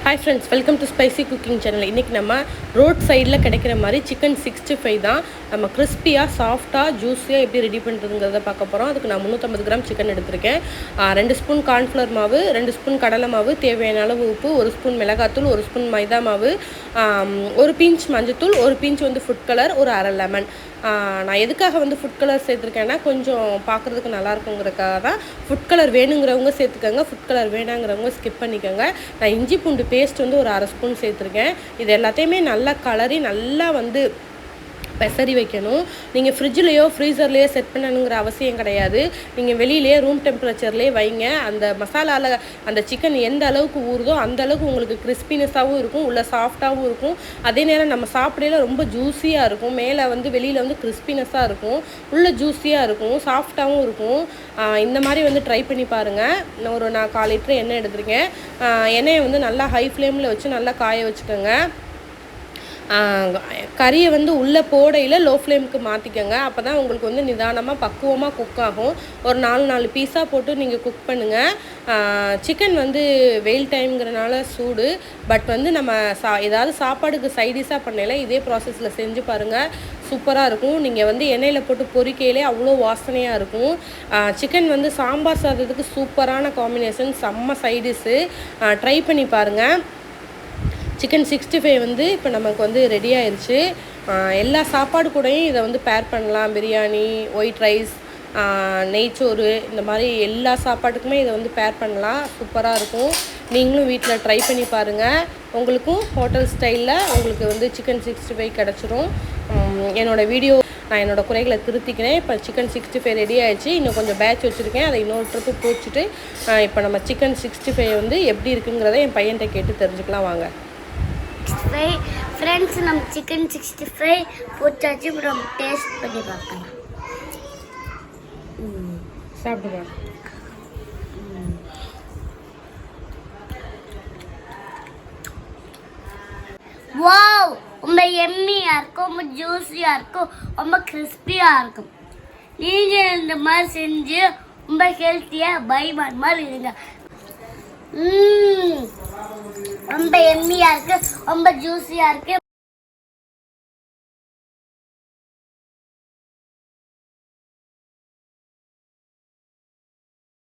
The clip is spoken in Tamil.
Hi friends, welcome to spicy cooking channel. இன்றைக்கி நம்ம ரோட் சைடில் கிடைக்கிற மாதிரி சிக்கன் 65 தான் நம்ம கிறிஸ்பியாக சாஃப்டாக ஜூஸியாக எப்படி ரெடி பண்ணுறதுங்கிறத பார்க்க போகிறோம். அதுக்கு நான் 350 கிராம் சிக்கன் எடுத்திருக்கேன். 2 ஸ்பூன் கார்ன்ஃப்ளவர் மாவு, 2 ஸ்பூன் கடலை மாவு, தேவையான அளவு உப்பு, 1 ஸ்பூன் மிளகாத்தூள், 1 ஸ்பூன் மைதா மாவு, 1 பிஞ்ச் மஞ்சத்தூள், 1 பிஞ்ச் ஃபுட் கலர், ஒரு அரை லெமன். நான் எதுக்காக ஃபுட் கலர் சேர்த்துருக்கேன்னா கொஞ்சம் பார்க்குறதுக்கு நல்லாயிருக்குங்கிறதுக்காக தான். ஃபுட் கலர் வேணுங்கிறவங்க சேர்த்துக்கோங்க, ஃபுட் கலர் வேணாங்கிறவங்க ஸ்கிப் பண்ணிக்கோங்க. நான் இஞ்சி பூண்டு பேஸ்ட் ஒரு அரை ஸ்பூன் சேர்த்துருக்கேன். இது எல்லாத்தையுமே நல்லா கலரி நல்லா பெசரி வைக்கணும். நீங்கள் ஃப்ரிட்ஜ்லேயோ ஃப்ரீசர்லேயோ செட் பண்ணணுங்கிற அவசியம் கிடையாது. நீங்கள் வெளியிலேயே ரூம் டெம்பரேச்சர்லேயே வைங்க. அந்த மசாலாவில் அந்த சிக்கன் எந்த அளவுக்கு ஊறுதோ அந்த அளவுக்கு உங்களுக்கு கிறிஸ்பினஸாகவும் இருக்கும், உள்ள சாஃப்டாகவும் இருக்கும். அதே நேரம் நம்ம சாப்பிடையில ரொம்ப ஜூஸியாக இருக்கும். மேலே வெளியில் கிறிஸ்பினஸாக இருக்கும், உள்ள ஜூஸியாக இருக்கும், சாஃப்டாகவும் இருக்கும். இந்த மாதிரி ட்ரை பண்ணி பாருங்கள். நான் 1/4 லிட்டர் எண்ணெய் எடுத்துருக்கேன். எண்ணெயை நல்லா ஹை ஃப்ளேமில் வச்சு நல்லா காய வச்சுக்கோங்க. கறியை உள்ளே போடையில் லோ ஃப்ளேமுக்கு மாற்றிக்கோங்க. அப்போ தான் உங்களுக்கு நிதானமாக பக்குவமாக குக் ஆகும். ஒரு 4 பீஸாக போட்டு நீங்கள் குக் பண்ணுங்கள். சிக்கன் வெயில் டைம்ங்கிறனால சூடு, பட் நம்ம ஏதாவது சாப்பாடுக்கு சைடிஷாக பண்ணல இதே ப்ராசஸில் செஞ்சு பாருங்கள், சூப்பராக இருக்கும். நீங்கள் எண்ணெயில் போட்டு பொரிக்கையிலே அவ்வளோ வாசனையாக இருக்கும். சிக்கன் சாம்பார் சாதத்துக்கு சூப்பரான காம்பினேஷன், செம்ம சைடிஷ்ஷு. ட்ரை பண்ணி பாருங்கள். சிக்கன் 65 இப்போ நமக்கு ரெடி ஆயிடுச்சு. எல்லா சாப்பாடு கூடயும் இதை பேர் பண்ணலாம். பிரியாணி, ஒயிட் ரைஸ், நெய்ச்சோறு, இந்த மாதிரி எல்லா சாப்பாட்டுக்குமே இதை பேர் பண்ணலாம். சூப்பராக இருக்கும். நீங்களும் வீட்டில் ட்ரை பண்ணி பாருங்கள். உங்களுக்கும் ஹோட்டல் ஸ்டைலில் உங்களுக்கு சிக்கன் 65 கிடச்சிரும். என்னோடய வீடியோ நான் என்னோடய குறைகளை திருத்திக்கிறேன். இப்போ சிக்கன் 65 ரெடி ஆகிடுச்சு. இன்னும் கொஞ்சம் பேட்ச் வச்சுருக்கேன், அதை இன்னொரு ட்ரிப்பு போச்சுட்டு இப்போ நம்ம சிக்கன் 65 எப்படி இருக்குங்கிறத என் பையன்கிட்ட கேட்டு தெரிஞ்சுக்கலாம் வாங்க. ஃப்ரெண்ட்ஸ், நம்ம சிக்கன் 65 போட்டாச்சு. நம்ம டேஸ்ட் பண்ணி பார்க்கலாம். சாப்பிடுங்க. வாவ், ரொம்ப எம்மியாக இருக்கும், ரொம்ப ஜூஸியாக இருக்கும், ரொம்ப கிறிஸ்பியாக இருக்கும். நீங்கள் இந்த மாதிரி செஞ்சு ரொம்ப ஹெல்த்தியாக பைமான் மாதிரி இருங்க. ரொம்ப எம்மியாக இருக்குது, ரொம்ப ஜூஸியாக இருக்குது.